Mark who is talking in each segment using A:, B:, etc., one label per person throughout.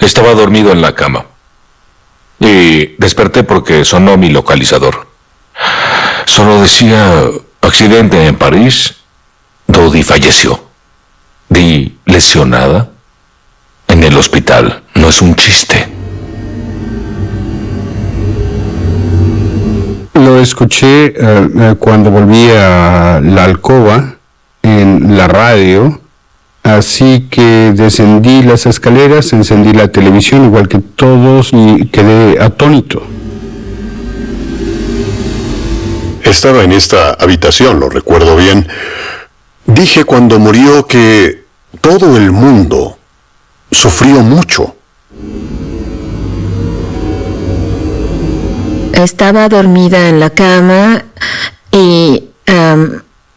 A: Estaba dormido en la cama y desperté porque sonó mi localizador. Solo decía accidente en París. Dodi falleció. Di lesionada en el hospital. No es un chiste.
B: Lo escuché cuando volví a la alcoba en la radio, así que descendí las escaleras, encendí la televisión igual que todos y quedé atónito.
C: Estaba en esta habitación, lo recuerdo bien. Dije cuando murió que todo el mundo sufrió mucho.
D: Estaba dormida en la cama y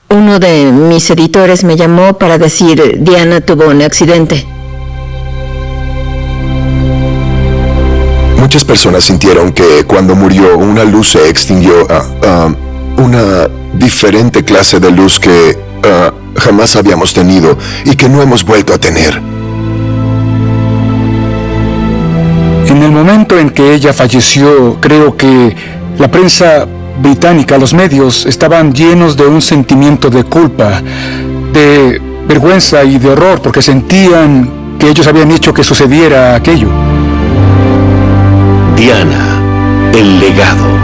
D: uno de mis editores me llamó para decir Diana tuvo un accidente.
E: Muchas personas sintieron que cuando murió una luz se extinguió, una diferente clase de luz que jamás habíamos tenido y que no hemos vuelto a tener.
F: En el momento en que ella falleció, creo que la prensa británica, los medios, estaban llenos de un sentimiento de culpa, de vergüenza y de horror, porque sentían que ellos habían hecho que sucediera aquello.
G: Diana, el legado.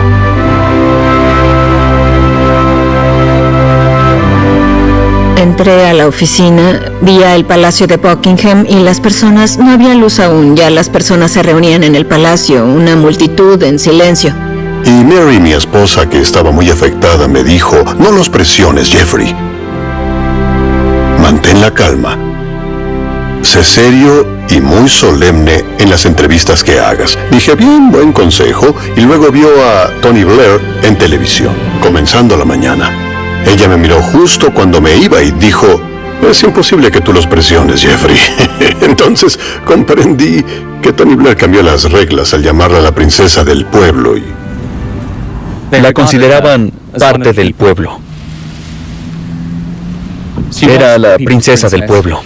D: Entré a la oficina, vi el Palacio de Buckingham y las personas, no había luz aún, ya las personas se reunían en el palacio, una multitud en silencio.
C: Y Mary, mi esposa, que estaba muy afectada, me dijo, no los presiones, Jeffrey. Mantén la calma. Sé serio y muy solemne en las entrevistas que hagas. Dije, bien, buen consejo, y luego vio a Tony Blair en televisión, comenzando la mañana. Ella me miró justo cuando me iba y dijo, es imposible que tú los presiones, Jeffrey. Entonces comprendí que Tony Blair cambió las reglas al llamarla la princesa del pueblo y...
H: La consideraban parte del pueblo. Era la princesa del pueblo.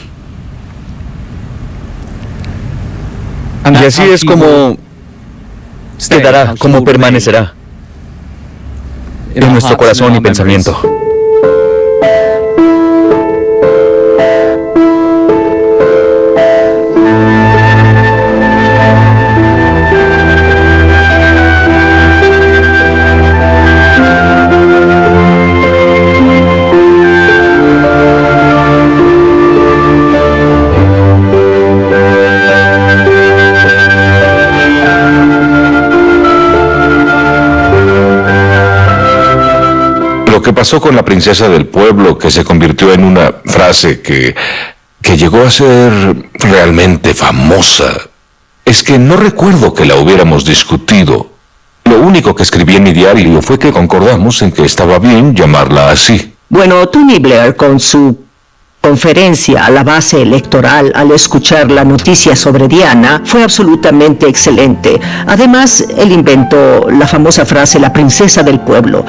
H: Y así es como quedará, como permanecerá en nuestro corazón y pensamiento.
A: Lo que pasó con la princesa del pueblo, que se convirtió en una frase que llegó a ser realmente famosa, es que no recuerdo que la hubiéramos discutido. Lo único que escribí en mi diario fue que concordamos en que estaba bien llamarla así.
I: Bueno, Tony Blair, con su conferencia a la base electoral al escuchar la noticia sobre Diana, fue absolutamente excelente. Además, él inventó la famosa frase "la princesa del pueblo",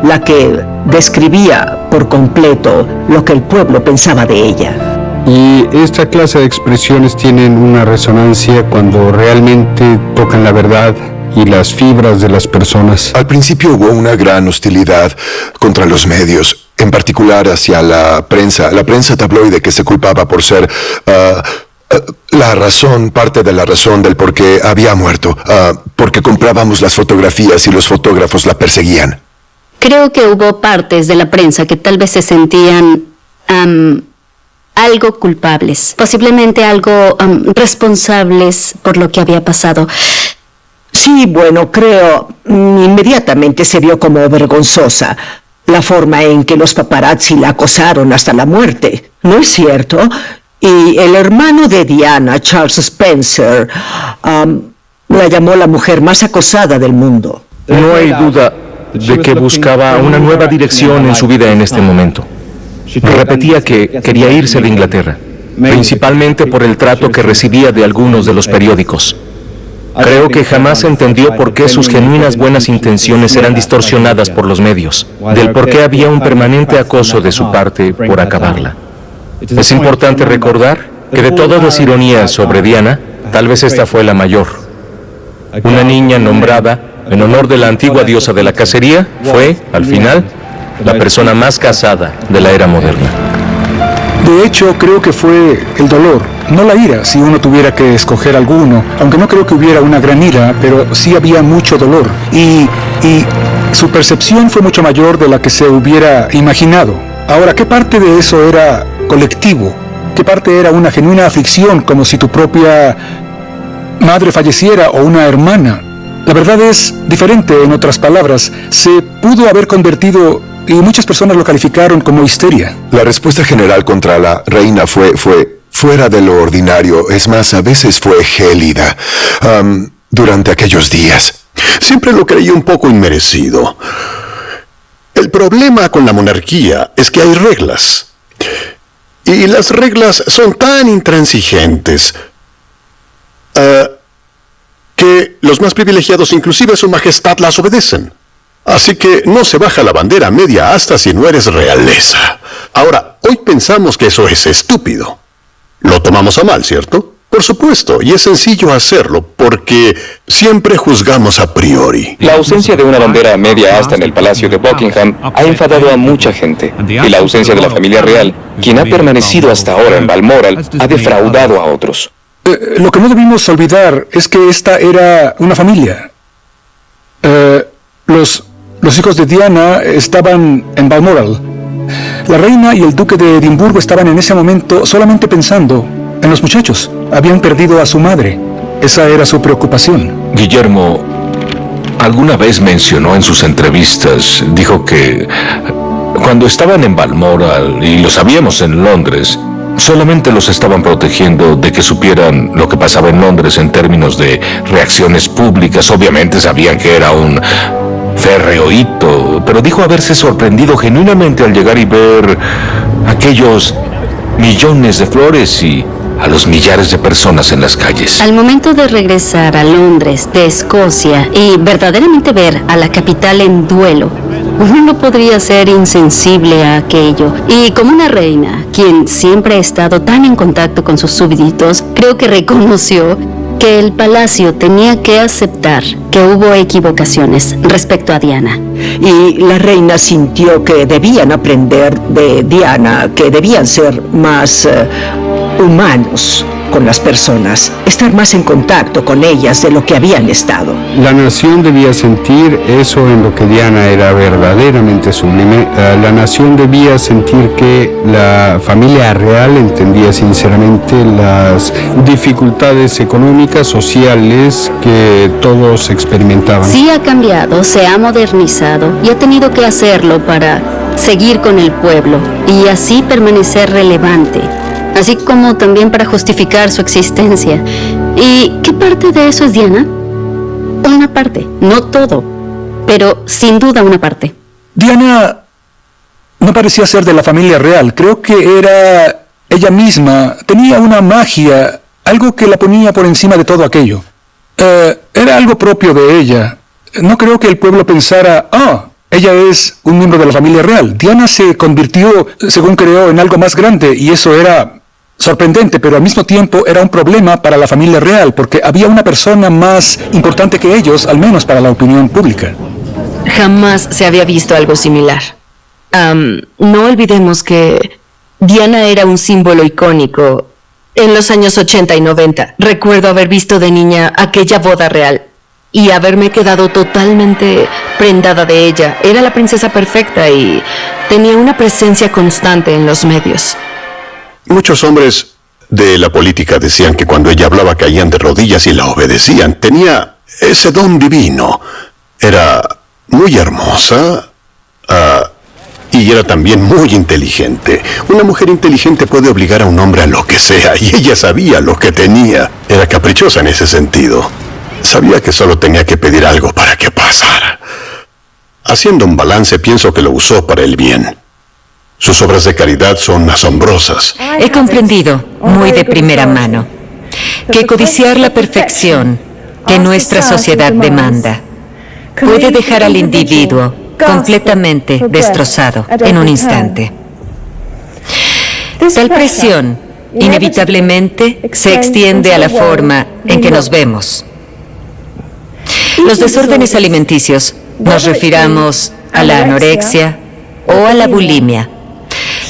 I: la que describía por completo lo que el pueblo pensaba de ella.
B: Y esta clase de expresiones tienen una resonancia cuando realmente tocan la verdad y las fibras de las personas.
E: Al principio hubo una gran hostilidad contra los medios, en particular hacia la prensa tabloide, que se culpaba por ser parte de la razón del por qué había muerto, porque comprábamos las fotografías y los fotógrafos la perseguían.
J: Creo que hubo partes de la prensa que tal vez se sentían algo culpables, posiblemente algo responsables por lo que había pasado.
I: Sí, bueno, creo, inmediatamente se vio como vergonzosa la forma en que los paparazzi la acosaron hasta la muerte, ¿no es cierto? Y el hermano de Diana, Charles Spencer, la llamó la mujer más acosada del mundo.
H: No hay duda de que buscaba una nueva dirección en su vida en este momento. Repetía que quería irse de Inglaterra, principalmente por el trato que recibía de algunos de los periódicos. Creo que jamás entendió por qué sus genuinas buenas intenciones eran distorsionadas por los medios, del por qué había un permanente acoso de su parte por acabarla. Es importante recordar que de todas las ironías sobre Diana, Tal vez esta fue la mayor. Una niña nombrada en honor de la antigua diosa de la cacería fue, al final, la persona más casada de la era moderna.
F: De hecho, creo que fue el dolor, no la ira, si uno tuviera que escoger alguno. Aunque no creo que hubiera una gran ira, pero sí había mucho dolor. Y su percepción fue mucho mayor de la que se hubiera imaginado. Ahora, ¿qué parte de eso era colectivo? ¿Qué parte era una genuina aflicción, como si tu propia madre falleciera o una hermana? La verdad es diferente, en otras palabras. Se pudo haber convertido, y muchas personas lo calificaron como histeria.
E: La respuesta general contra la reina fue fuera de lo ordinario. Es más, a veces fue gélida durante aquellos días.
C: Siempre lo creí un poco inmerecido. El problema con la monarquía es que hay reglas. Y las reglas son tan intransigentes que los más privilegiados, inclusive su majestad, las obedecen. Así que no se baja la bandera media asta si no eres realeza. Ahora, hoy pensamos que eso es estúpido. Lo tomamos a mal, ¿cierto? Por supuesto, y es sencillo hacerlo, porque siempre juzgamos a priori.
K: La ausencia de una bandera media asta en el Palacio de Buckingham ha enfadado a mucha gente, y la ausencia de la familia real, quien ha permanecido hasta ahora en Balmoral, ha defraudado a otros.
F: Lo que no debimos olvidar es que esta era una familia. Los hijos de Diana estaban en Balmoral. La reina y el duque de Edimburgo estaban en ese momento solamente pensando en los muchachos. Habían perdido a su madre. Esa era su preocupación.
A: Guillermo alguna vez mencionó en sus entrevistas, dijo que cuando estaban en Balmoral, y lo sabíamos en Londres, solamente los estaban protegiendo de que supieran lo que pasaba en Londres en términos de reacciones públicas. Obviamente sabían que era un férreo hito, pero dijo haberse sorprendido genuinamente al llegar y ver aquellos millones de flores y a los millares de personas en las calles.
J: Al momento de regresar a Londres, de Escocia, y verdaderamente ver a la capital en duelo, uno no podría ser insensible a aquello. Y como una reina, quien siempre ha estado tan en contacto con sus súbditos, creo que reconoció que el palacio tenía que aceptar que hubo equivocaciones respecto a Diana.
I: Y la reina sintió que debían aprender de Diana, que debían ser más humanos con las personas, estar más en contacto con ellas de lo que habían estado.
B: La nación debía sentir eso en lo que Diana era verdaderamente sublime. La nación debía sentir que la familia real entendía sinceramente las dificultades económicas, sociales que todos experimentaban.
J: Sí ha cambiado, se ha modernizado y ha tenido que hacerlo para seguir con el pueblo y así permanecer relevante, así como también para justificar su existencia. ¿Y qué parte de eso es Diana? Una parte, no todo, pero sin duda una parte.
F: Diana no parecía ser de la familia real. Creo que era ella misma. Tenía una magia, algo que la ponía por encima de todo aquello. Era algo propio de ella. No creo que el pueblo pensara, ella es un miembro de la familia real. Diana se convirtió, según creo, en algo más grande, y eso era sorprendente, pero al mismo tiempo era un problema para la familia real, porque había una persona más importante que ellos, al menos para la opinión pública.
L: Jamás se había visto algo similar. No olvidemos que Diana era un símbolo icónico en los años 80 y 90. Recuerdo haber visto de niña aquella boda real y haberme quedado totalmente prendada de ella. Era la princesa perfecta y tenía una presencia constante en los medios.
C: Muchos hombres de la política decían que cuando ella hablaba caían de rodillas y la obedecían. Tenía ese don divino. Era muy hermosa y era también muy inteligente. Una mujer inteligente puede obligar a un hombre a lo que sea, y ella sabía lo que tenía. Era caprichosa en ese sentido. Sabía que solo tenía que pedir algo para que pasara. Haciendo un balance, pienso que lo usó para el bien. Sus obras de caridad son asombrosas.
M: He comprendido, muy de primera mano, que codiciar la perfección que nuestra sociedad demanda puede dejar al individuo completamente destrozado en un instante. Tal presión inevitablemente se extiende a la forma en que nos vemos. Los desórdenes alimenticios, nos refiramos a la anorexia o a la bulimia,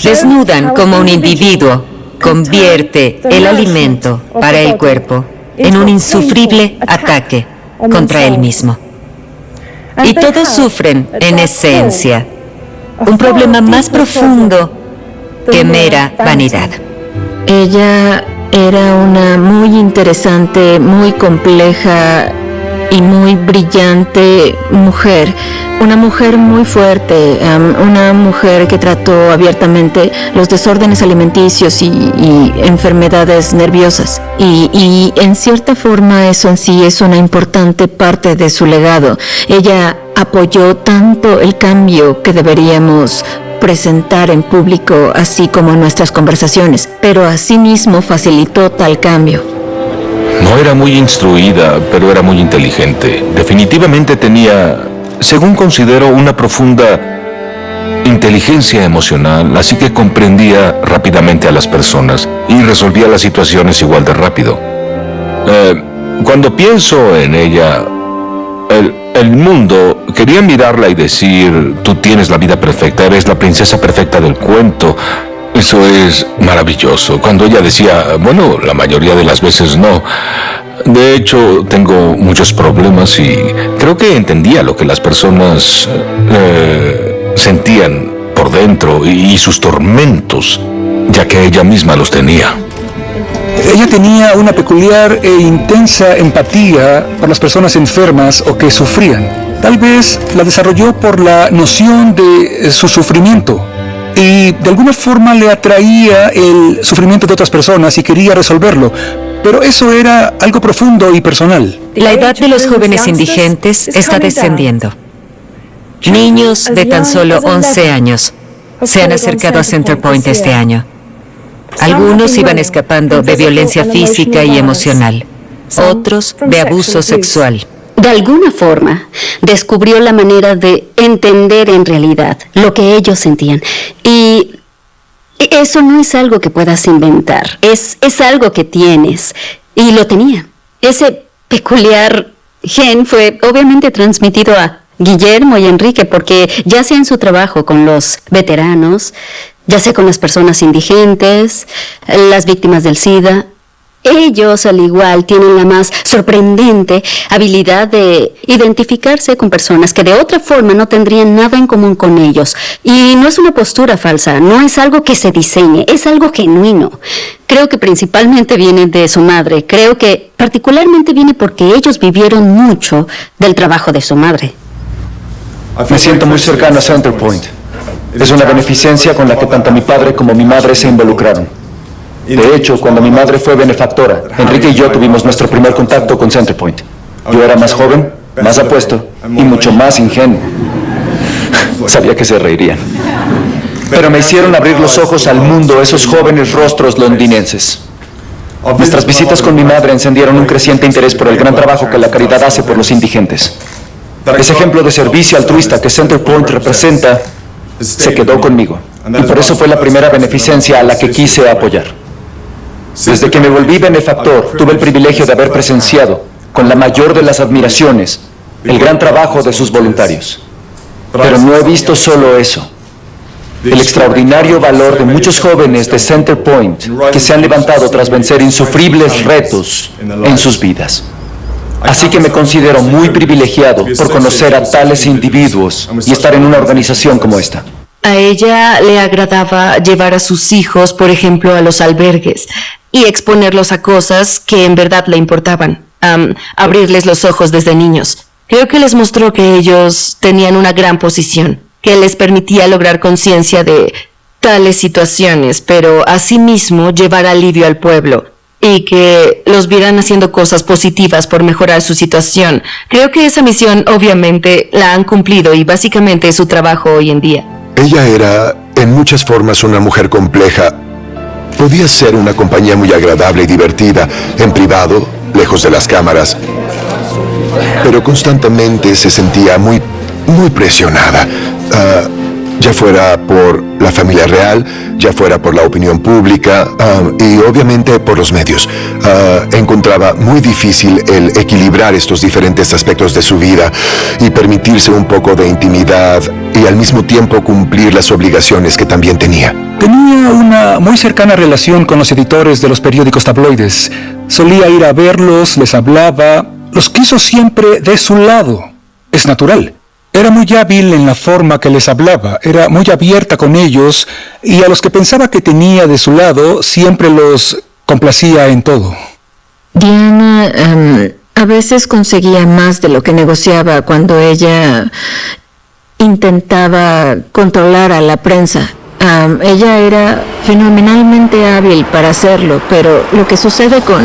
M: desnudan cómo un individuo convierte el alimento para el cuerpo en un insufrible ataque contra él mismo. Y todos sufren, en esencia, un problema más profundo que mera vanidad.
D: Ella era una muy interesante, muy compleja y muy brillante mujer. Una mujer muy fuerte, una mujer que trató abiertamente los desórdenes alimenticios y enfermedades nerviosas. Y en cierta forma eso en sí es una importante parte de su legado. Ella apoyó tanto el cambio que deberíamos presentar en público, así como en nuestras conversaciones, pero asimismo facilitó tal cambio.
A: No era muy instruida, pero era muy inteligente. Definitivamente tenía, según considero, una profunda inteligencia emocional, así que comprendía rápidamente a las personas y resolvía las situaciones igual de rápido. Cuando pienso en ella, el mundo quería mirarla y decir: tú tienes la vida perfecta, eres la princesa perfecta del cuento. Eso es maravilloso. Cuando ella decía, bueno, la mayoría de las veces no. De hecho, tengo muchos problemas y creo que entendía lo que las personas sentían por dentro y sus tormentos, ya que ella misma los tenía.
F: Ella tenía una peculiar e intensa empatía por las personas enfermas o que sufrían. Tal vez la desarrolló por la noción de su sufrimiento. Y de alguna forma le atraía el sufrimiento de otras personas y quería resolverlo. Pero eso era algo profundo y personal.
M: La edad de los jóvenes indigentes está descendiendo. Niños de tan solo 11 años se han acercado a Centerpoint este año. Algunos iban escapando de violencia física y emocional, otros de abuso sexual.
J: De alguna forma, descubrió la manera de entender en realidad lo que ellos sentían. Y eso no es algo que puedas inventar, es algo que tienes. Y lo tenía. Ese peculiar gen fue obviamente transmitido a Guillermo y Enrique, porque ya sea en su trabajo con los veteranos, ya sea con las personas indigentes, las víctimas del SIDA, ellos, al igual, tienen la más sorprendente habilidad de identificarse con personas que de otra forma no tendrían nada en común con ellos. Y no es una postura falsa, no es algo que se diseñe, es algo genuino. Creo que principalmente viene de su madre, creo que particularmente viene porque ellos vivieron mucho del trabajo de su madre.
H: Me siento muy cercano a Centerpoint. Es una beneficencia con la que tanto mi padre como mi madre se involucraron. De hecho, cuando mi madre fue benefactora, Enrique y yo tuvimos nuestro primer contacto con Centerpoint. Yo era más joven, más apuesto y mucho más ingenuo. Sabía que se reirían. Pero me hicieron abrir los ojos al mundo esos jóvenes rostros londinenses. Nuestras visitas con mi madre encendieron un creciente interés por el gran trabajo que la caridad hace por los indigentes. Ese ejemplo de servicio altruista que Centerpoint representa se quedó conmigo. Y por eso fue la primera beneficencia a la que quise apoyar. Desde que me volví benefactor, tuve el privilegio de haber presenciado, con la mayor de las admiraciones, el gran trabajo de sus voluntarios. Pero no he visto solo eso. El extraordinario valor de muchos jóvenes de Centerpoint que se han levantado tras vencer insufribles retos en sus vidas. Así que me considero muy privilegiado por conocer a tales individuos y estar en una organización como esta.
L: A ella le agradaba llevar a sus hijos, por ejemplo, a los albergues y exponerlos a cosas que en verdad le importaban, abrirles los ojos desde niños. Creo que les mostró que ellos tenían una gran posición, que les permitía lograr conciencia de tales situaciones, pero asimismo llevar alivio al pueblo y que los vieran haciendo cosas positivas por mejorar su situación. Creo que esa misión obviamente la han cumplido y básicamente es su trabajo hoy en día.
E: Ella era, en muchas formas, una mujer compleja. Podía ser una compañía muy agradable y divertida, en privado, lejos de las cámaras, pero constantemente se sentía muy presionada. ya fuera por la familia real, ya fuera por la opinión pública y obviamente por los medios. Encontraba muy difícil el equilibrar estos diferentes aspectos de su vida y permitirse un poco de intimidad y al mismo tiempo cumplir las obligaciones que también tenía.
F: Tenía una muy cercana relación con los editores de los periódicos tabloides. Solía ir a verlos, les hablaba, los quiso siempre de su lado. Es natural. Era muy hábil en la forma que les hablaba, era muy abierta con ellos y a los que pensaba que tenía de su lado siempre los complacía en todo.
D: Diana a veces conseguía más de lo que negociaba cuando ella intentaba controlar a la prensa. Ella era fenomenalmente hábil para hacerlo, pero lo que sucede con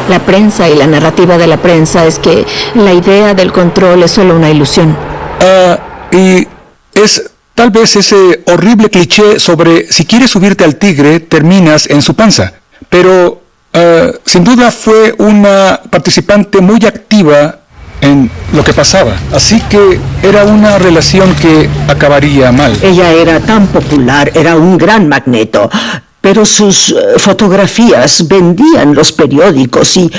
D: la prensa y la narrativa de la prensa es que la idea del control es solo una ilusión.
F: Y es tal vez ese horrible cliché sobre si quieres subirte al tigre, terminas en su panza. Pero sin duda fue una participante muy activa en lo que pasaba. Así que era una relación que acabaría mal.
I: Ella era tan popular, era un gran magneto. Pero sus fotografías vendían los periódicos y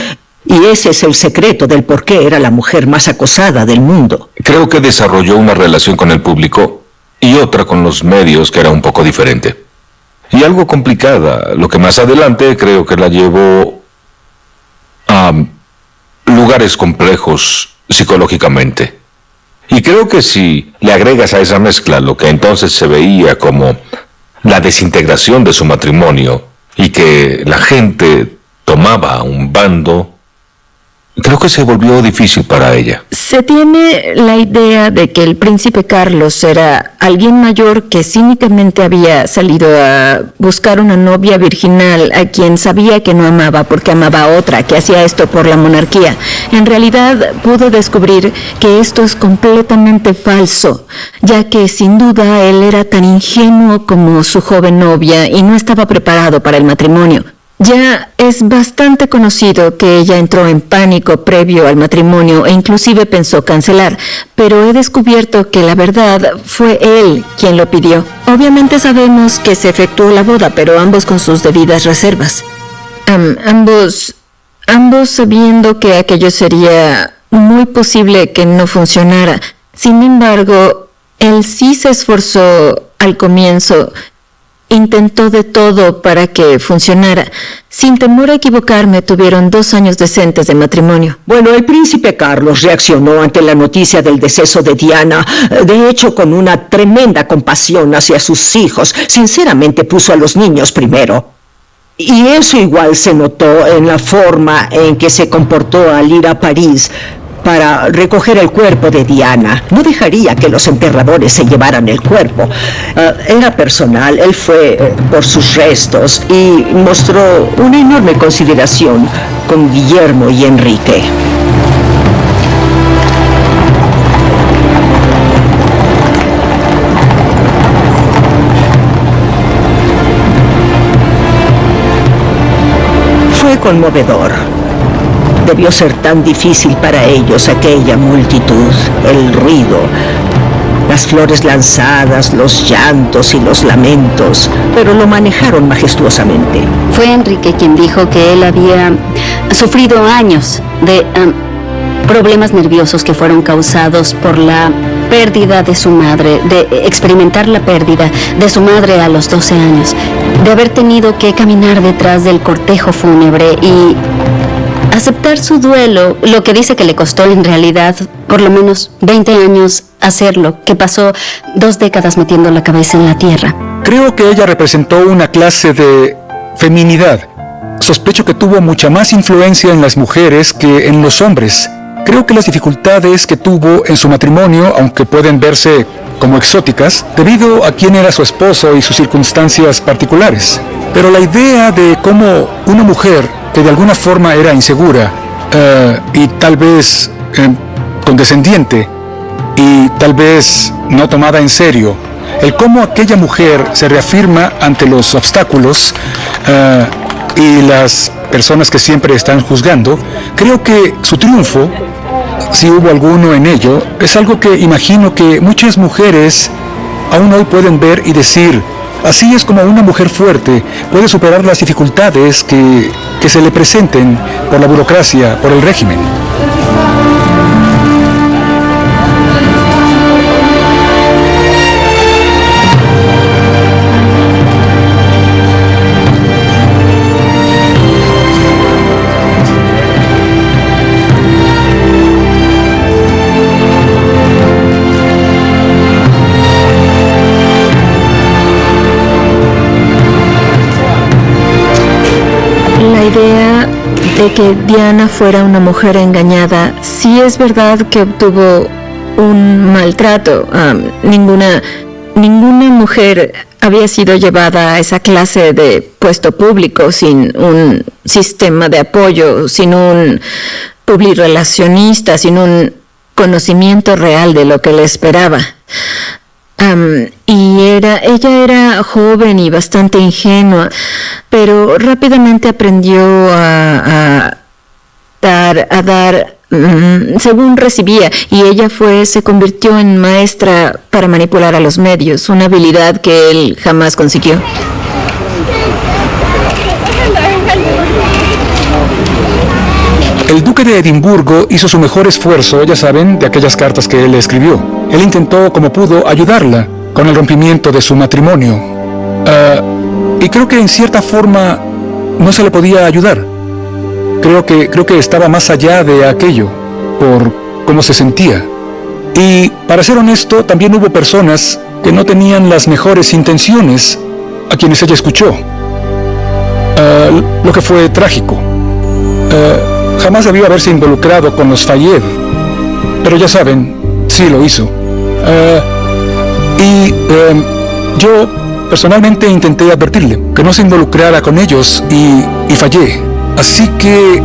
I: ese es el secreto del por qué era la mujer más acosada del mundo.
A: Creo que desarrolló una relación con el público y otra con los medios que era un poco diferente. Y algo complicada, lo que más adelante creo que la llevó a lugares complejos psicológicamente. Y creo que si le agregas a esa mezcla lo que entonces se veía como la desintegración de su matrimonio y que la gente tomaba un bando, creo que se volvió difícil para ella.
D: Se tiene la idea de que el príncipe Carlos era alguien mayor que cínicamente había salido a buscar una novia virginal a quien sabía que no amaba porque amaba a otra, que hacía esto por la monarquía. En realidad pudo descubrir que esto es completamente falso, ya que sin duda él era tan ingenuo como su joven novia y no estaba preparado para el matrimonio. Ya es bastante conocido que ella entró en pánico previo al matrimonio e inclusive pensó cancelar, pero he descubierto que la verdad fue él quien lo pidió. Obviamente sabemos que se efectuó la boda, pero ambos con sus debidas reservas. Ambos sabiendo que aquello sería muy posible que no funcionara. Sin embargo, él sí se esforzó al comienzo. Intentó de todo para que funcionara. Sin temor a equivocarme, tuvieron 2 años decentes de matrimonio.
I: Bueno, el príncipe Carlos reaccionó ante la noticia del deceso de Diana, de hecho con una tremenda compasión hacia sus hijos. Sinceramente puso a los niños primero. Y eso igual se notó en la forma en que se comportó al ir a París para recoger el cuerpo de Diana. No dejaría que los enterradores se llevaran el cuerpo. Era personal, él fue por sus restos y mostró una enorme consideración con Guillermo y Enrique. Fue conmovedor. Debió ser tan difícil para ellos aquella multitud, el ruido, las flores lanzadas, los llantos y los lamentos, pero lo manejaron majestuosamente.
J: Fue Enrique quien dijo que él había sufrido años de problemas nerviosos que fueron causados por la pérdida de su madre, de experimentar la pérdida de su madre a los 12 años, de haber tenido que caminar detrás del cortejo fúnebre y aceptar su duelo, lo que dice que le costó en realidad por lo menos 20 años hacerlo, que pasó 2 décadas metiendo la cabeza en la tierra.
F: Creo que ella representó una clase de feminidad. Sospecho que tuvo mucha más influencia en las mujeres que en los hombres. Creo que las dificultades que tuvo en su matrimonio, aunque pueden verse como exóticas, debido a quién era su esposo y sus circunstancias particulares. Pero la idea de cómo una mujer que de alguna forma era insegura y tal vez condescendiente y tal vez no tomada en serio, el cómo aquella mujer se reafirma ante los obstáculos y las personas que siempre están juzgando, creo que su triunfo, si hubo alguno en ello, es algo que imagino que muchas mujeres aún hoy pueden ver y decir: así es como una mujer fuerte puede superar las dificultades que se le presenten por la burocracia, por el régimen.
D: La idea de que Diana fuera una mujer engañada, sí es verdad que obtuvo un maltrato. Ninguna mujer había sido llevada a esa clase de puesto público sin un sistema de apoyo, sin un publirelacionista, sin un conocimiento real de lo que le esperaba. Ella era joven y bastante ingenua, pero rápidamente aprendió a dar según recibía, y ella se convirtió en maestra para manipular a los medios, una habilidad que él jamás consiguió.
F: El duque de Edimburgo hizo su mejor esfuerzo, ya saben, de aquellas cartas que él le escribió. Él intentó, como pudo, ayudarla con el rompimiento de su matrimonio. Y creo que en cierta forma no se le podía ayudar. Creo que estaba más allá de aquello, por cómo se sentía. Y, para ser honesto, también hubo personas que no tenían las mejores intenciones, a quienes ella escuchó. Lo que fue trágico. Jamás debió haberse involucrado con los Fayed, pero ya saben, sí lo hizo. Yo personalmente intenté advertirle que no se involucrara con ellos y fallé. Así que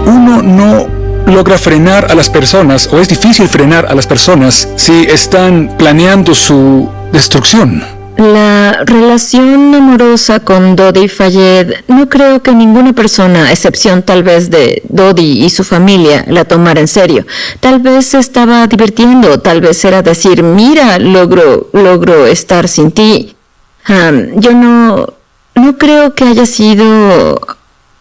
F: uno no logra frenar a las personas, o es difícil frenar a las personas si están planeando su destrucción.
D: La relación amorosa con Dodi Fayed, no creo que ninguna persona, a excepción tal vez de Dodi y su familia, la tomara en serio. Tal vez se estaba divirtiendo, tal vez era decir: mira, logro estar sin ti. Yo no creo que haya sido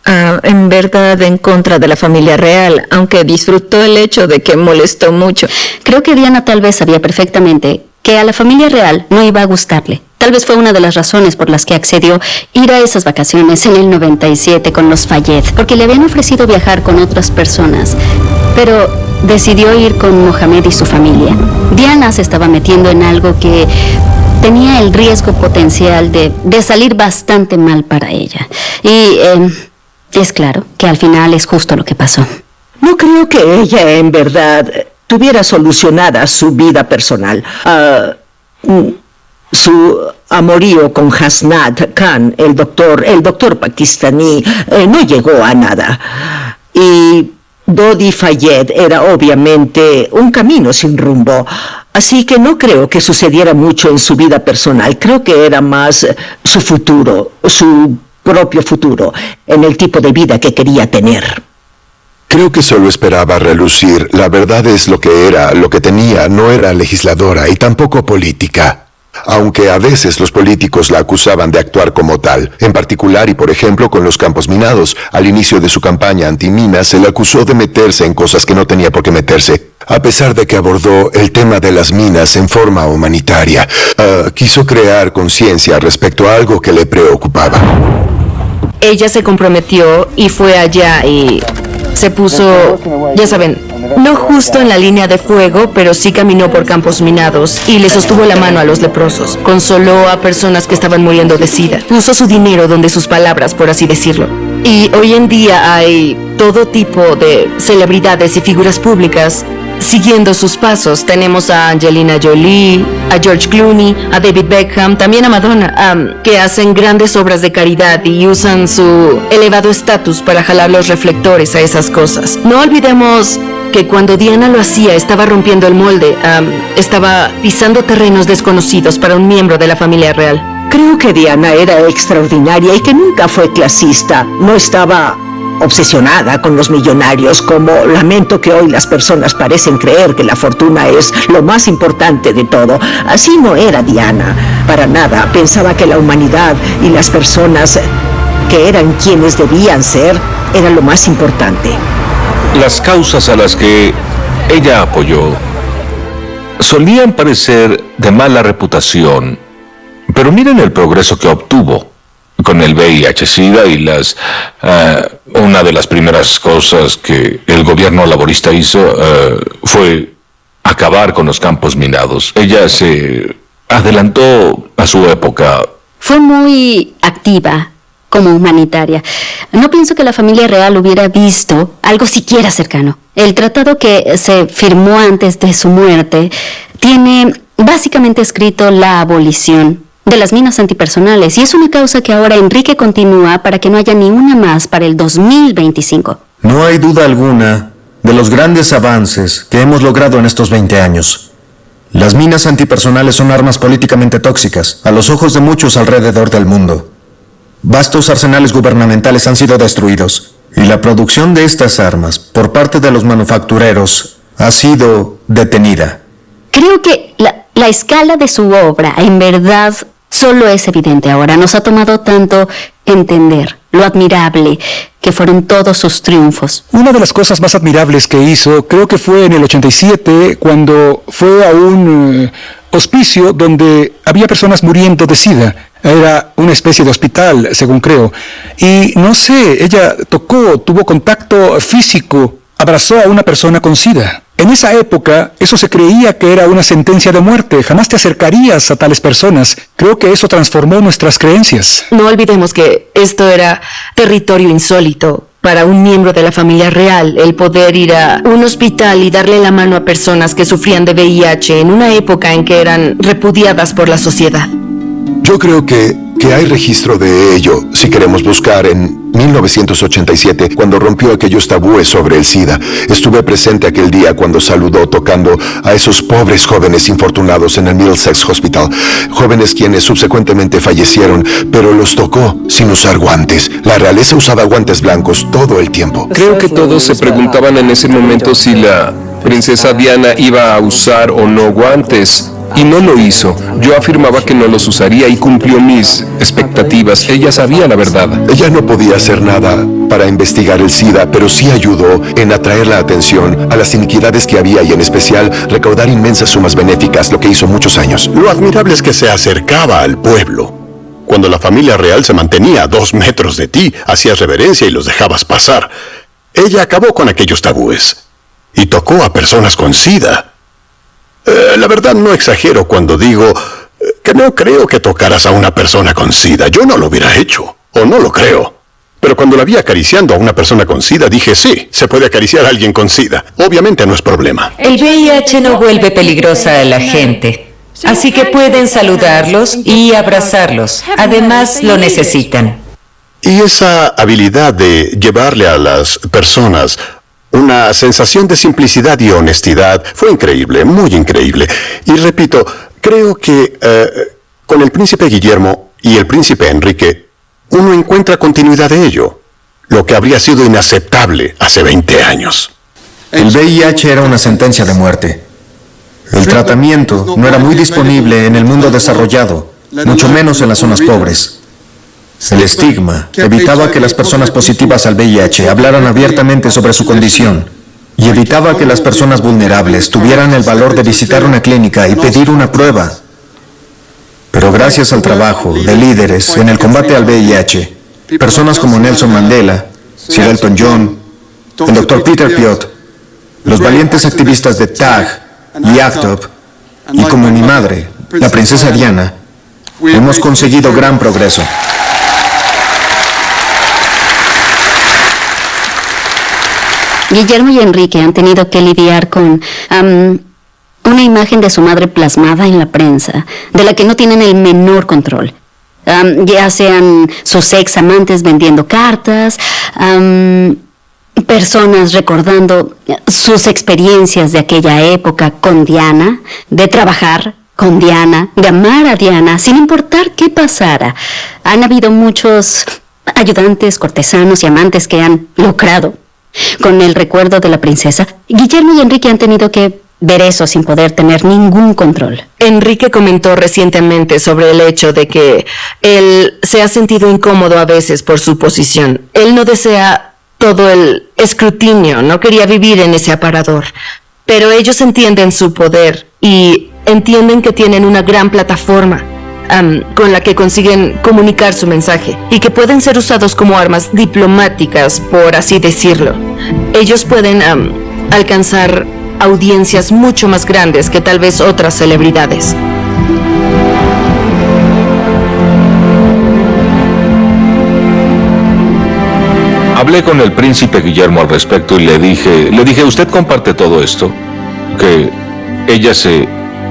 D: en verdad en contra de la familia real, aunque disfrutó el hecho de que molestó mucho.
J: Creo que Diana tal vez sabía perfectamente que a la familia real no iba a gustarle. Tal vez fue una de las razones por las que accedió ir a esas vacaciones en el 97 con los Fayed, porque le habían ofrecido viajar con otras personas, pero decidió ir con Mohamed y su familia. Diana se estaba metiendo en algo que tenía el riesgo potencial de salir bastante mal para ella. Y es claro que al final es justo lo que pasó.
I: No creo que ella en verdad tuviera solucionada su vida personal. Su amorío con Hasnat Khan, el doctor pakistaní, no llegó a nada. Y Dodi Fayed era obviamente un camino sin rumbo. Así que no creo que sucediera mucho en su vida personal. Creo que era más su futuro, su propio futuro, en el tipo de vida que quería tener.
E: Creo que solo esperaba relucir. La verdad es lo que tenía. No era legisladora y tampoco política. Aunque a veces los políticos la acusaban de actuar como tal. En particular, y por ejemplo, con los campos minados. Al inicio de su campaña antiminas, se le acusó de meterse en cosas que no tenía por qué meterse. A pesar de que abordó el tema de las minas en forma humanitaria, quiso crear conciencia respecto a algo que le preocupaba.
L: Ella se comprometió y fue allá y se puso, ya saben, no justo en la línea de fuego, pero sí caminó por campos minados y le sostuvo la mano a los leprosos. Consoló a personas que estaban muriendo de sida. Puso su dinero donde sus palabras, por así decirlo. Y hoy en día hay todo tipo de celebridades y figuras públicas siguiendo sus pasos. Tenemos a Angelina Jolie, a George Clooney, a David Beckham, también a Madonna, que hacen grandes obras de caridad y usan su elevado estatus para jalar los reflectores a esas cosas. No olvidemos que cuando Diana lo hacía estaba rompiendo el molde, estaba pisando terrenos desconocidos para un miembro de la familia real.
I: Creo que Diana era extraordinaria y que nunca fue clasista. No estaba obsesionada con los millonarios, como lamento que hoy las personas parecen creer que la fortuna es lo más importante de todo. Así no era Diana, para nada. Pensaba que la humanidad y las personas que eran quienes debían ser era lo más importante.
A: Las causas a las que ella apoyó solían parecer de mala reputación, pero miren el progreso que obtuvo con el VIH-Sida y una de las primeras cosas que el gobierno laborista hizo fue acabar con los campos minados. Ella se adelantó a su época.
J: Fue muy activa como humanitaria. No pienso que la familia real hubiera visto algo siquiera cercano. El tratado que se firmó antes de su muerte tiene básicamente escrito la abolición de las minas antipersonales, y es una causa que ahora Enrique continúa para que no haya ni una más para el 2025.
N: No hay duda alguna de los grandes avances que hemos logrado en estos 20 años. Las minas antipersonales son armas políticamente tóxicas a los ojos de muchos alrededor del mundo. Vastos arsenales gubernamentales han sido destruidos, y la producción de estas armas por parte de los manufactureros ha sido detenida.
J: Creo que la escala de su obra, en verdad, solo es evidente ahora. Nos ha tomado tanto entender lo admirable que fueron todos sus triunfos.
F: Una de las cosas más admirables que hizo, creo que fue en el 87, cuando fue a un hospicio donde había personas muriendo de SIDA. Era una especie de hospital, según creo. Y no sé, ella tuvo contacto físico, abrazó a una persona con SIDA. En esa época, eso se creía que era una sentencia de muerte. Jamás te acercarías a tales personas. Creo que eso transformó nuestras creencias.
L: No olvidemos que esto era territorio insólito para un miembro de la familia real, el poder ir a un hospital y darle la mano a personas que sufrían de VIH en una época en que eran repudiadas por la sociedad.
E: Yo creo que hay registro de ello si queremos buscar en 1987, cuando rompió aquellos tabúes sobre el SIDA. Estuve presente aquel día cuando saludó tocando a esos pobres jóvenes infortunados en el Middlesex Hospital, jóvenes quienes subsecuentemente fallecieron, pero los tocó sin usar guantes. La realeza usaba guantes blancos todo el tiempo.
K: Creo que todos se preguntaban en ese momento si la princesa Diana iba a usar o no guantes. Y no lo hizo. Yo afirmaba que no los usaría y cumplió mis expectativas. Ella sabía la verdad.
E: Ella no podía hacer nada para investigar el SIDA, pero sí ayudó en atraer la atención a las iniquidades que había y en especial recaudar inmensas sumas benéficas, lo que hizo muchos años.
C: Lo admirable es que se acercaba al pueblo. Cuando la familia real se mantenía a 2 metros de ti, hacías reverencia y los dejabas pasar. Ella acabó con aquellos tabúes y tocó a personas con SIDA. La verdad no exagero cuando digo que no creo que tocaras a una persona con SIDA. Yo no lo hubiera hecho, o no lo creo. Pero cuando la vi acariciando a una persona con SIDA, dije, sí, se puede acariciar a alguien con SIDA. Obviamente no es problema.
M: El VIH no vuelve peligrosa a la gente, así que pueden saludarlos y abrazarlos. Además, lo necesitan.
C: Y esa habilidad de llevarle a las personas una sensación de simplicidad y honestidad fue increíble, muy increíble. Y repito, creo que con el príncipe Guillermo y el príncipe Enrique, uno encuentra continuidad de ello, lo que habría sido inaceptable hace 20 años.
N: El VIH era una sentencia de muerte. El tratamiento no era muy disponible en el mundo desarrollado, mucho menos en las zonas pobres. El estigma evitaba que las personas positivas al VIH hablaran abiertamente sobre su condición y evitaba que las personas vulnerables tuvieran el valor de visitar una clínica y pedir una prueba. Pero gracias al trabajo de líderes en el combate al VIH, personas como Nelson Mandela, Sir Elton John, el Dr. Peter Piot, los valientes activistas de TAG y ACT UP, y como mi madre, la princesa Diana, hemos conseguido gran progreso.
J: Guillermo y Enrique han tenido que lidiar con una imagen de su madre plasmada en la prensa, de la que no tienen el menor control. Ya sean sus ex amantes vendiendo cartas, personas recordando sus experiencias de aquella época con Diana, de trabajar con Diana, de amar a Diana, sin importar qué pasara. Han habido muchos ayudantes, cortesanos y amantes que han lucrado con el recuerdo de la princesa, Guillermo y Enrique han tenido que ver eso sin poder tener ningún control.
L: Enrique comentó recientemente sobre el hecho de que él se ha sentido incómodo a veces por su posición. Él no desea todo el escrutinio, no quería vivir en ese aparador. Pero ellos entienden su poder y entienden que tienen una gran plataforma con la que consiguen comunicar su mensaje y que pueden ser usados como armas diplomáticas, por así decirlo. Ellos pueden alcanzar audiencias mucho más grandes que tal vez otras celebridades.
A: Hablé con el príncipe Guillermo al respecto y le dije, ¿usted comparte todo esto? Que ella se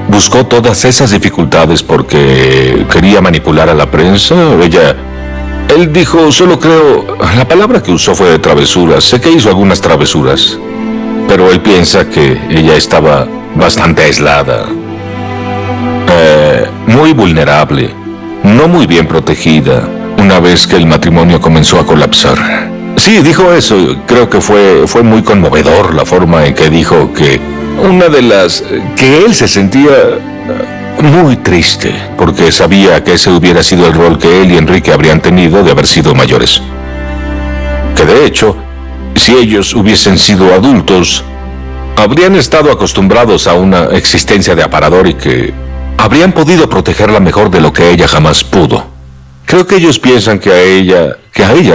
A: buscó todas esas dificultades porque quería manipular a la prensa. Él dijo, solo creo, la palabra que usó fue de travesuras. Sé que hizo algunas travesuras, pero él piensa que ella estaba bastante aislada, muy vulnerable, no muy bien protegida, una vez que el matrimonio comenzó a colapsar. Sí, dijo eso. Creo que fue muy conmovedor la forma en que dijo que que él se sentía muy triste porque sabía que ese hubiera sido el rol que él y Enrique habrían tenido de haber sido mayores. Que de hecho, si ellos hubiesen sido adultos, habrían estado acostumbrados a una existencia de aparador y que habrían podido protegerla mejor de lo que ella jamás pudo. Creo que ellos piensan que a ella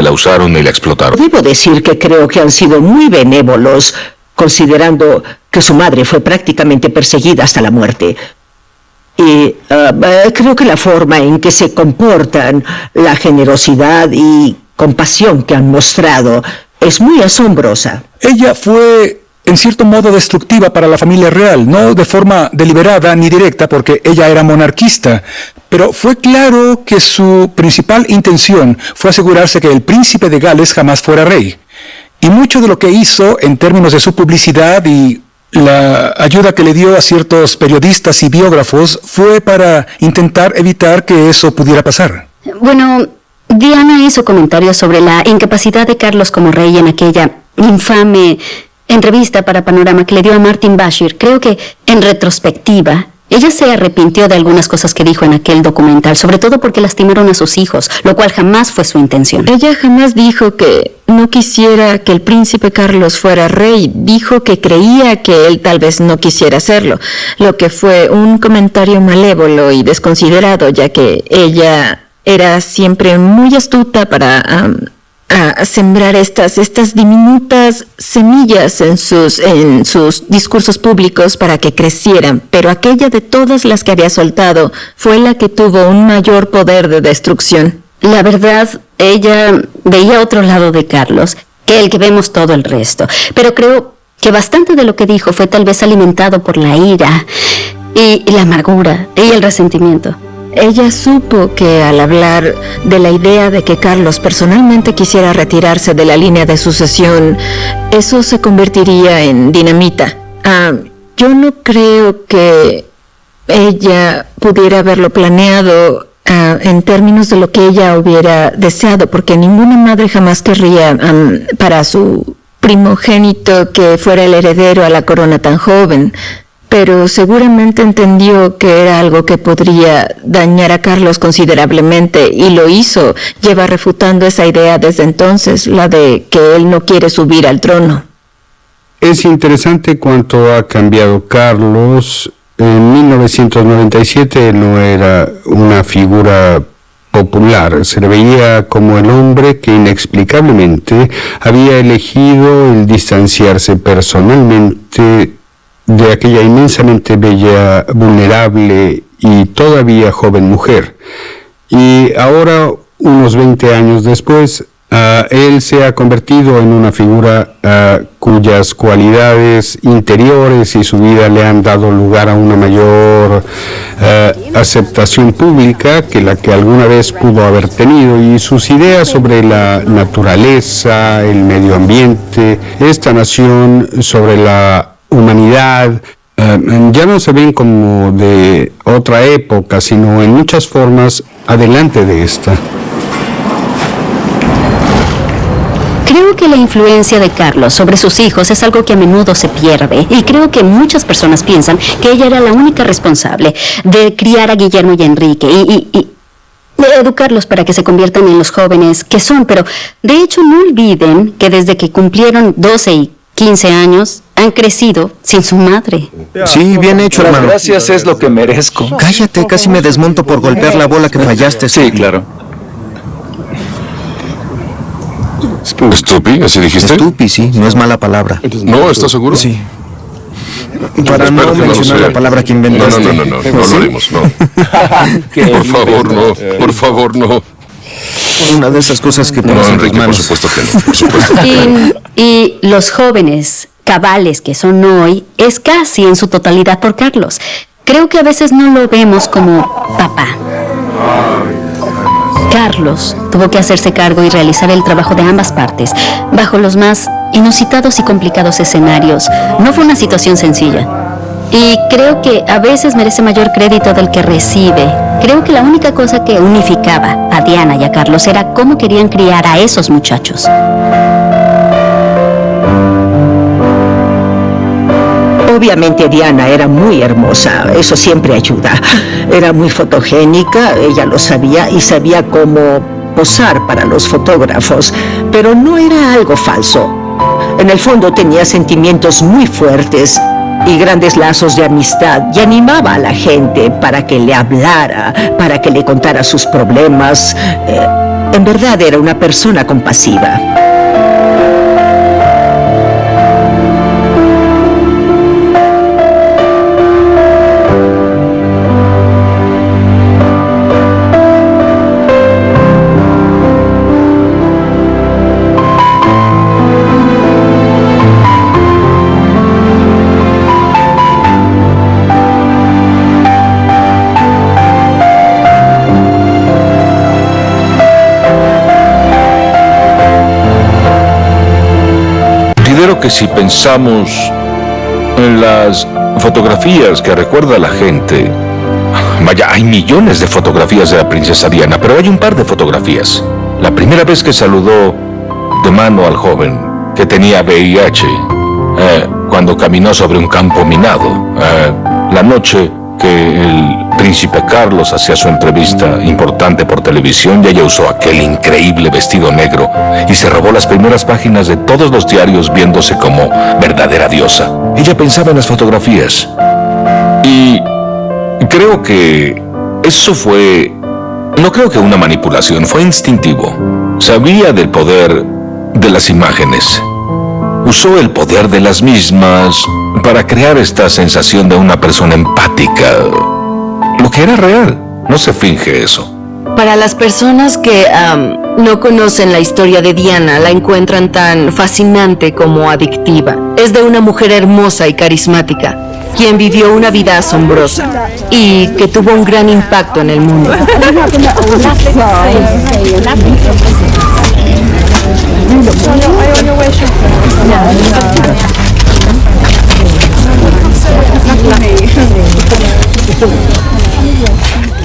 A: la usaron y la explotaron.
I: Debo decir que creo que han sido muy benévolos, considerando que su madre fue prácticamente perseguida hasta la muerte. Y creo que la forma en que se comportan, la generosidad y compasión que han mostrado, es muy asombrosa.
F: Ella fue, en cierto modo, destructiva para la familia real, no de forma deliberada ni directa, porque ella era monarquista, pero fue claro que su principal intención fue asegurarse que el príncipe de Gales jamás fuera rey. Y mucho de lo que hizo en términos de su publicidad y la ayuda que le dio a ciertos periodistas y biógrafos fue para intentar evitar que eso pudiera pasar.
J: Bueno, Diana hizo comentarios sobre la incapacidad de Carlos como rey en aquella infame entrevista para Panorama que le dio a Martin Bashir. Creo que, en retrospectiva, ella se arrepintió de algunas cosas que dijo en aquel documental, sobre todo porque lastimaron a sus hijos, lo cual jamás fue su intención.
D: Ella jamás dijo que no quisiera que el príncipe Carlos fuera rey. Dijo que creía que él tal vez no quisiera hacerlo, lo que fue un comentario malévolo y desconsiderado, ya que ella era siempre muy astuta para a sembrar estas diminutas semillas en sus discursos públicos para que crecieran, pero aquella de todas las que había soltado fue la que tuvo un mayor poder de destrucción.
J: La verdad, ella veía otro lado de Carlos que el que vemos todo el resto, pero creo que bastante de lo que dijo fue tal vez alimentado por la ira y la amargura y el resentimiento.
D: Ella supo que al hablar de la idea de que Carlos personalmente quisiera retirarse de la línea de sucesión, eso se convertiría en dinamita. Yo no creo que ella pudiera haberlo planeado en términos de lo que ella hubiera deseado, porque ninguna madre jamás querría para su primogénito que fuera el heredero a la corona tan joven. Pero seguramente entendió que era algo que podría dañar a Carlos considerablemente y lo hizo. Lleva refutando esa idea desde entonces, la de que él no quiere subir al trono.
B: Es interesante cuánto ha cambiado Carlos. En 1997 no era una figura popular, se le veía como el hombre que inexplicablemente había elegido el distanciarse personalmente de aquella inmensamente bella, vulnerable y todavía joven mujer. Y ahora, unos 20 años después, él se ha convertido en una figura cuyas cualidades interiores y su vida le han dado lugar a una mayor aceptación pública que la que alguna vez pudo haber tenido, y sus ideas sobre la naturaleza, el medio ambiente, esta nación, sobre la humanidad, ya no se ven como de otra época, sino en muchas formas adelante de esta.
J: Creo que la influencia de Carlos sobre sus hijos es algo que a menudo se pierde, y creo que muchas personas piensan que ella era la única responsable de criar a Guillermo y Enrique y de educarlos para que se conviertan en los jóvenes que son. Pero de hecho no olviden que desde que cumplieron 12 y 15 años han crecido sin su madre.
N: Sí, bien hecho, hermano.
F: Gracias, es lo que merezco.
N: Cállate, casi me desmonto por golpear la bola que fallaste.
F: Sí, claro.
A: ¿Stupi? ¿Así dijiste?
N: Stupi, sí, no es mala palabra.
A: No, ¿estás seguro?
N: Sí. Para no mencionar la palabra que inventaste.
A: No lo haremos, no. Por favor, no.
N: Una de esas cosas que pones en tus manos.
A: Por supuesto que no, por supuesto que no.
J: Y los jóvenes cabales que son hoy es casi en su totalidad por Carlos. Creo que a veces no lo vemos como papá. Carlos tuvo que hacerse cargo y realizar el trabajo de ambas partes, bajo los más inusitados y complicados escenarios. No fue una situación sencilla. Y creo que a veces merece mayor crédito del que recibe. Creo que la única cosa que unificaba a Diana y a Carlos era cómo querían criar a esos muchachos.
I: Obviamente Diana era muy hermosa, eso siempre ayuda. Era muy fotogénica, ella lo sabía y sabía cómo posar para los fotógrafos, pero no era algo falso. En el fondo tenía sentimientos muy fuertes y grandes lazos de amistad y animaba a la gente para que le hablara, para que le contara sus problemas. En verdad era una persona compasiva.
A: Que si pensamos en las fotografías que recuerda la gente, vaya, hay millones de fotografías de la princesa Diana, pero hay un par de fotografías. La primera vez que saludó de mano al joven que tenía VIH, cuando caminó sobre un campo minado, la noche que el príncipe Carlos hacía su entrevista importante por televisión y ella usó aquel increíble vestido negro y se robó las primeras páginas de todos los diarios viéndose como verdadera diosa. Ella pensaba en las fotografías y creo que eso fue, no creo que una manipulación, fue instintivo. Sabía del poder de las imágenes. Usó el poder de las mismas para crear esta sensación de una persona empática. Lo que era real, no se finge eso.
L: Para las personas que no conocen la historia de Diana, la encuentran tan fascinante como adictiva. Es de una mujer hermosa y carismática, quien vivió una vida asombrosa y que tuvo un gran impacto en el mundo.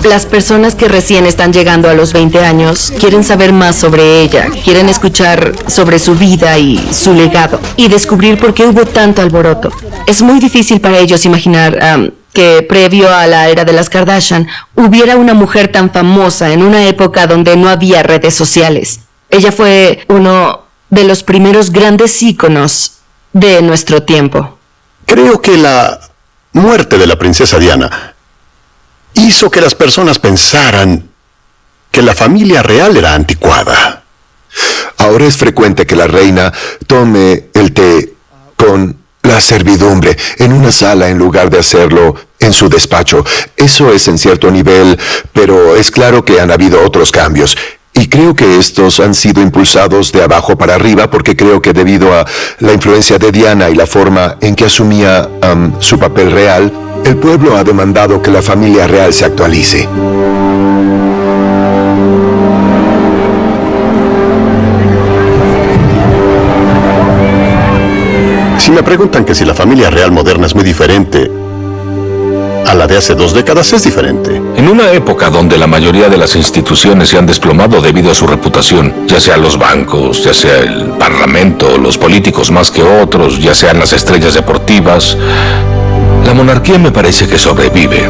L: Las personas que recién están llegando a los 20 años quieren saber más sobre ella, quieren escuchar sobre su vida y su legado y descubrir por qué hubo tanto alboroto. Es muy difícil para ellos imaginar que previo a la era de las Kardashian hubiera una mujer tan famosa en una época donde no había redes sociales. Ella fue uno de los primeros grandes íconos de nuestro tiempo.
C: Creo que la muerte de la princesa Diana hizo que las personas pensaran que la familia real era anticuada.
E: Ahora es frecuente que la reina tome el té con la servidumbre en una sala en lugar de hacerlo en su despacho. Eso es en cierto nivel, pero es claro que han habido otros cambios. Y creo que estos han sido impulsados de abajo para arriba porque creo que debido a la influencia de Diana y la forma en que asumía su papel real, el pueblo ha demandado que la familia real se actualice.
C: Si me preguntan que si la familia real moderna es muy diferente, a la de hace 2 décadas es diferente.
A: En una época donde la mayoría de las instituciones se han desplomado debido a su reputación, ya sea los bancos, ya sea el parlamento, los políticos más que otros, ya sean las estrellas deportivas, la monarquía me parece que sobrevive.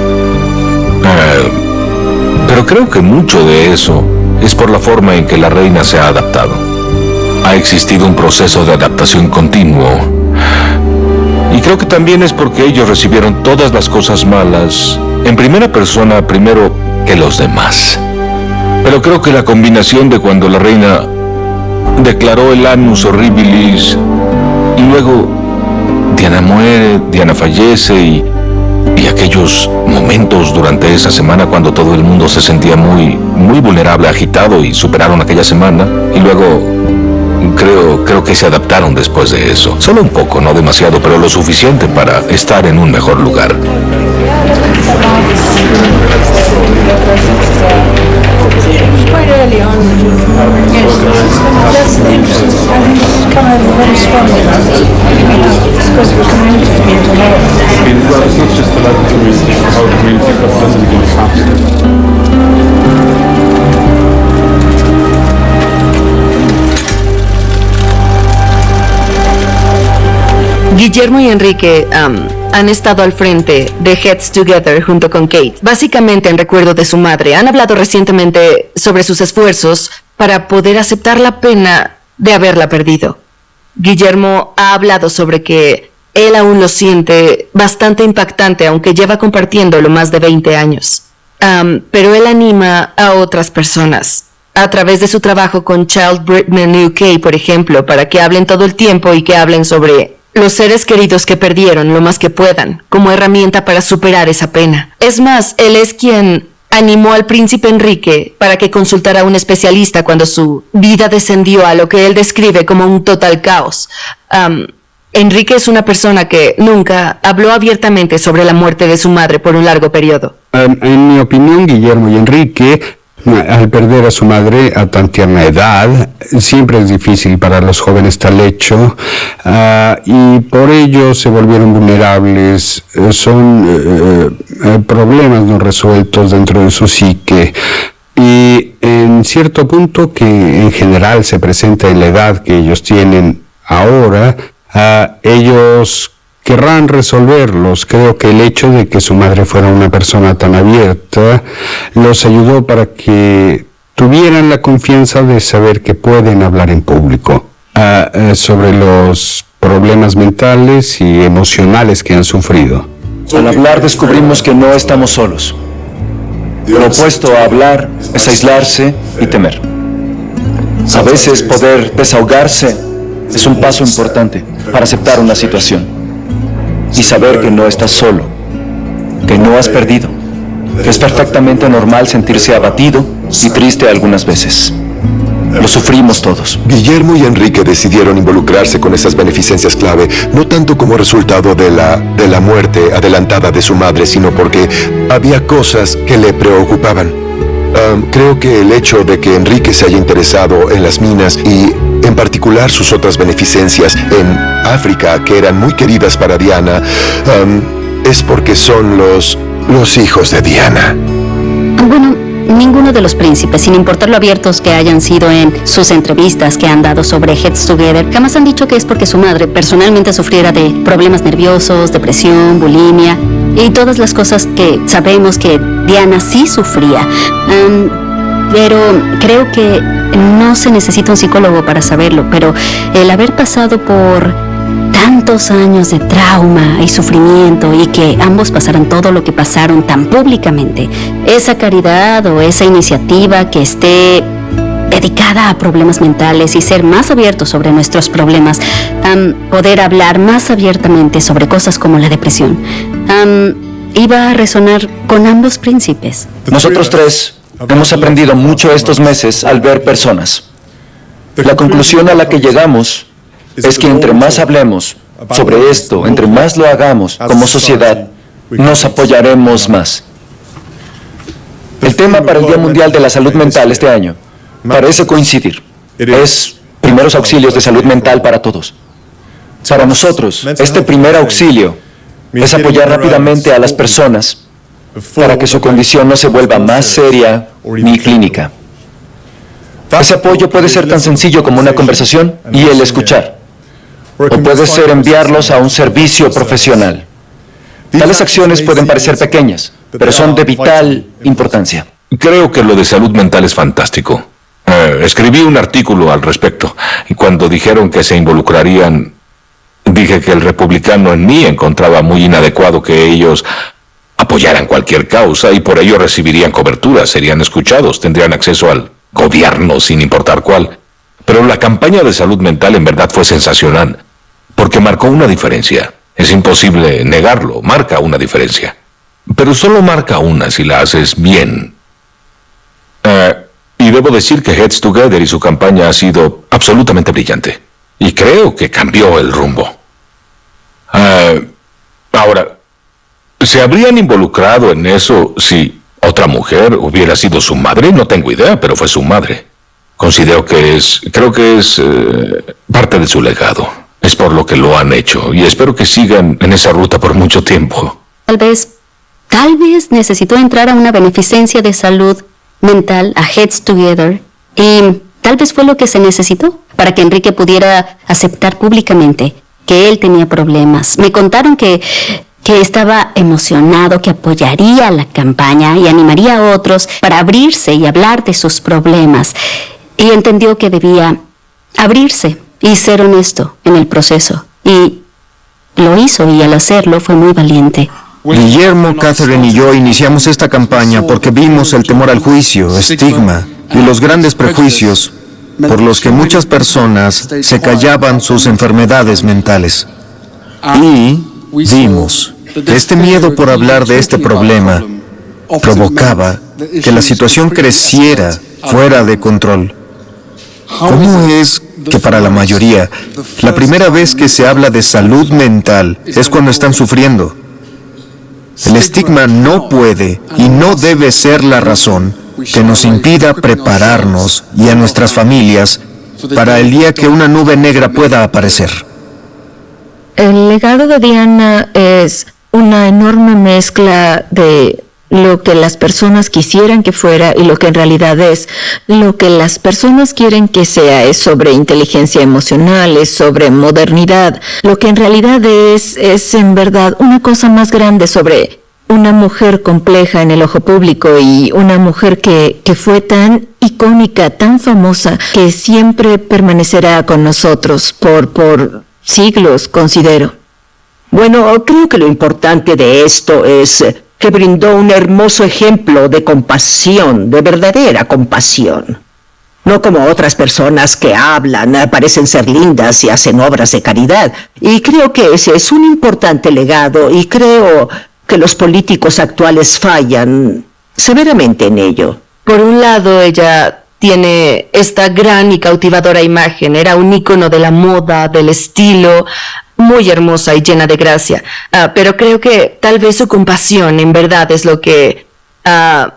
A: Pero creo que mucho de eso es por la forma en que la reina se ha adaptado. Ha existido un proceso de adaptación continuo. Y creo que también es porque ellos recibieron todas las cosas malas en primera persona primero que los demás. Pero creo que la combinación de cuando la reina declaró el annus horribilis y luego Diana muere, Diana fallece y aquellos momentos durante esa semana cuando todo el mundo se sentía muy vulnerable, agitado y superaron aquella semana y luego creo que se adaptaron después de eso. Solo un poco, no demasiado, pero lo suficiente para estar en un mejor lugar.
L: Guillermo y Enrique han estado al frente de Heads Together junto con Kate, básicamente en recuerdo de su madre. Han hablado recientemente sobre sus esfuerzos para poder aceptar la pena de haberla perdido. Guillermo ha hablado sobre que él aún lo siente bastante impactante, aunque lleva compartiéndolo más de 20 años. Pero él anima a otras personas a través de su trabajo con Child Britain UK, por ejemplo, para que hablen todo el tiempo y que hablen sobre los seres queridos que perdieron lo más que puedan, como herramienta para superar esa pena. Es más, él es quien animó al príncipe Enrique para que consultara a un especialista cuando su vida descendió a lo que él describe como un total caos. Enrique es una persona que nunca habló abiertamente sobre la muerte de su madre por un largo periodo.
B: En mi opinión, Guillermo y Enrique, al perder a su madre a tan tierna edad, siempre es difícil para los jóvenes tal hecho, y por ello se volvieron vulnerables. Son problemas no resueltos dentro de su psique, y en cierto punto que en general se presenta en la edad que ellos tienen ahora, ellos querrán resolverlos. Creo que el hecho de que su madre fuera una persona tan abierta los ayudó para que tuvieran la confianza de saber que pueden hablar en público sobre los problemas mentales y emocionales que han sufrido.
O: Al hablar descubrimos que no estamos solos. Lo opuesto a hablar es aislarse y temer. A veces poder desahogarse es un paso importante para aceptar una situación. Y saber que no estás solo, que no has perdido, que es perfectamente normal sentirse abatido y triste algunas veces. Lo sufrimos todos.
E: Guillermo y Enrique decidieron involucrarse con esas beneficencias clave, no tanto como resultado de la muerte adelantada de su madre, sino porque había cosas que le preocupaban. Creo que el hecho de que Enrique se haya interesado en las minas y en particular sus otras beneficencias en África, que eran muy queridas para Diana, es porque son los hijos de Diana.
J: Bueno, ninguno de los príncipes, sin importar lo abiertos que hayan sido en sus entrevistas que han dado sobre Heads Together, jamás han dicho que es porque su madre personalmente sufriera de problemas nerviosos, depresión, bulimia y todas las cosas que sabemos que Diana sí sufría. Pero creo que no se necesita un psicólogo para saberlo, pero el haber pasado por tantos años de trauma y sufrimiento y que ambos pasaran todo lo que pasaron tan públicamente, esa caridad o esa iniciativa que esté dedicada a problemas mentales y ser más abiertos sobre nuestros problemas, poder hablar más abiertamente sobre cosas como la depresión, iba a resonar con ambos príncipes.
O: Nosotros tres hemos aprendido mucho estos meses al ver personas. La conclusión a la que llegamos es que entre más hablemos sobre esto, entre más lo hagamos como sociedad, nos apoyaremos más. El tema para el Día Mundial de la Salud Mental este año parece coincidir. Es primeros auxilios de salud mental para todos. Para nosotros, este primer auxilio es apoyar rápidamente a las personas para que su condición no se vuelva más seria ni clínica. Ese apoyo puede ser tan sencillo como una conversación y el escuchar, o puede ser enviarlos a un servicio profesional. Tales acciones pueden parecer pequeñas, pero son de vital importancia.
A: Creo que lo de salud mental es fantástico. Escribí un artículo al respecto, y cuando dijeron que se involucrarían, dije que el republicano en mí encontraba muy inadecuado que ellos apoyaran cualquier causa y por ello recibirían cobertura, serían escuchados, tendrían acceso al gobierno sin importar cuál. Pero la campaña de salud mental en verdad fue sensacional, porque marcó una diferencia. Es imposible negarlo, marca una diferencia. Pero solo marca una si la haces bien. Y debo decir que Heads Together y su campaña ha sido absolutamente brillante. Y creo que cambió el rumbo. Ahora, ¿se habrían involucrado en eso si otra mujer hubiera sido su madre? No tengo idea, pero fue su madre. Creo que es parte de su legado. Es por lo que lo han hecho y espero que sigan en esa ruta por mucho tiempo.
J: Tal vez necesitó entrar a una beneficencia de salud mental, a Heads Together, y tal vez fue lo que se necesitó para que Enrique pudiera aceptar públicamente que él tenía problemas. Me contaron que estaba emocionado, que apoyaría la campaña y animaría a otros para abrirse y hablar de sus problemas. Y entendió que debía abrirse y ser honesto en el proceso. Y lo hizo, y al hacerlo fue muy valiente.
N: Guillermo, Catherine y yo iniciamos esta campaña porque vimos el temor al juicio, estigma y los grandes prejuicios por los que muchas personas se callaban sus enfermedades mentales. Y vimos que este miedo por hablar de este problema provocaba que la situación creciera fuera de control. ¿Cómo es que para la mayoría, la primera vez que se habla de salud mental es cuando están sufriendo? El estigma no puede y no debe ser la razón que nos impida prepararnos y a nuestras familias para el día que una nube negra pueda aparecer.
D: El legado de Diana es una enorme mezcla de lo que las personas quisieran que fuera y lo que en realidad es. Lo que las personas quieren que sea es sobre inteligencia emocional, es sobre modernidad. Lo que en realidad es en verdad una cosa más grande sobre una mujer compleja en el ojo público y una mujer que fue tan icónica, tan famosa, que siempre permanecerá con nosotros por siglos, considero.
I: Bueno, creo que lo importante de esto es que brindó un hermoso ejemplo de compasión, de verdadera compasión. No como otras personas que hablan, parecen ser lindas y hacen obras de caridad. Y creo que ese es un importante legado y creo que los políticos actuales fallan severamente en ello.
L: Por un lado, ella tiene esta gran y cautivadora imagen. Era un ícono de la moda, del estilo, muy hermosa y llena de gracia. Pero creo que tal vez su compasión en verdad es lo que ha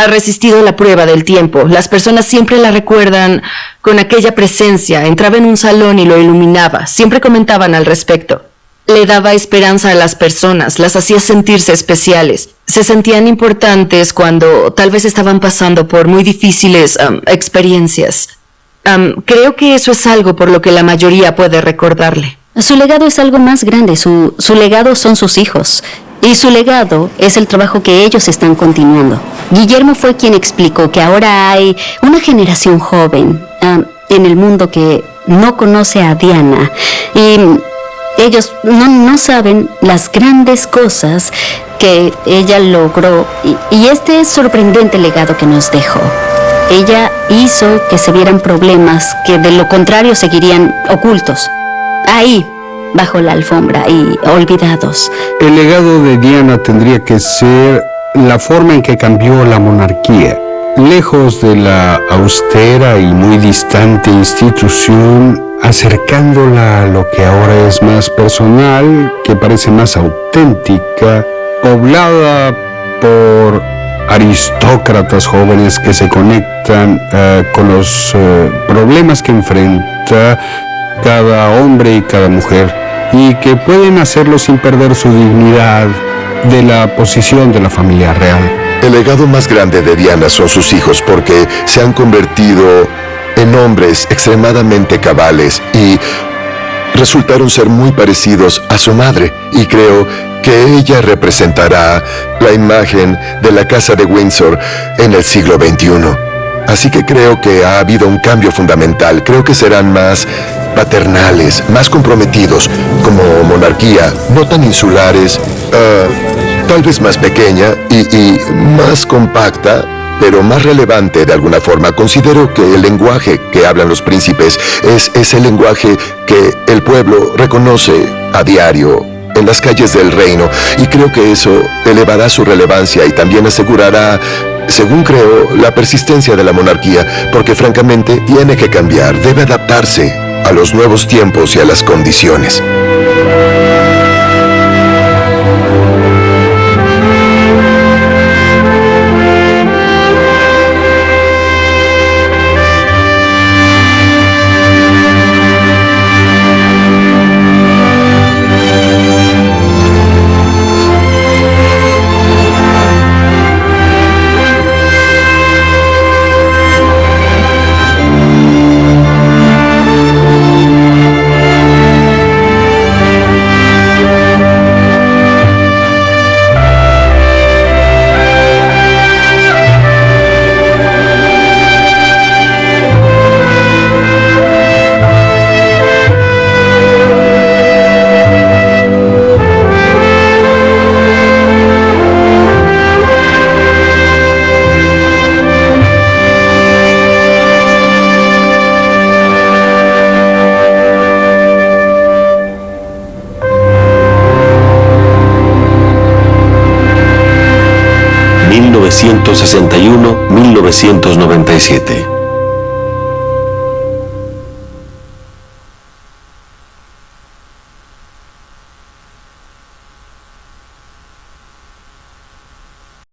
L: resistido la prueba del tiempo. Las personas siempre la recuerdan con aquella presencia. Entraba en un salón y lo iluminaba. Siempre comentaban al respecto. Le daba esperanza a las personas, las hacía sentirse especiales. Se sentían importantes cuando tal vez estaban pasando por muy difíciles experiencias. Creo que eso es algo por lo que la mayoría puede recordarle.
J: Su legado es algo más grande. Su legado son sus hijos. Y su legado es el trabajo que ellos están continuando. Guillermo fue quien explicó que ahora hay una generación joven en el mundo que no conoce a Diana. Y ellos no saben las grandes cosas que ella logró. Y este es sorprendente legado que nos dejó. Ella hizo que se vieran problemas que de lo contrario seguirían ocultos. Ahí, bajo la alfombra y olvidados.
B: El legado de Diana tendría que ser la forma en que cambió la monarquía. Lejos de la austera y muy distante institución, acercándola a lo que ahora es más personal, que parece más auténtica, poblada por aristócratas jóvenes que se conectan con los problemas que enfrenta cada hombre y cada mujer y que pueden hacerlo sin perder su dignidad de la posición de la familia real.
E: El legado más grande de Diana son sus hijos porque se han convertido en hombres extremadamente cabales y resultaron ser muy parecidos a su madre, y creo que ella representará la imagen de la casa de Windsor en el siglo XXI. Así que creo que ha habido un cambio fundamental. Creo que serán más paternales, más comprometidos como monarquía, no tan insulares, tal vez más pequeña y más compacta, pero más relevante de alguna forma. Considero que el lenguaje que hablan los príncipes es el lenguaje que el pueblo reconoce a diario en las calles del reino, y creo que eso elevará su relevancia y también asegurará, según creo, la persistencia de la monarquía, porque francamente tiene que cambiar, debe adaptarse a los nuevos tiempos y a las condiciones.
G: ...1961-1997...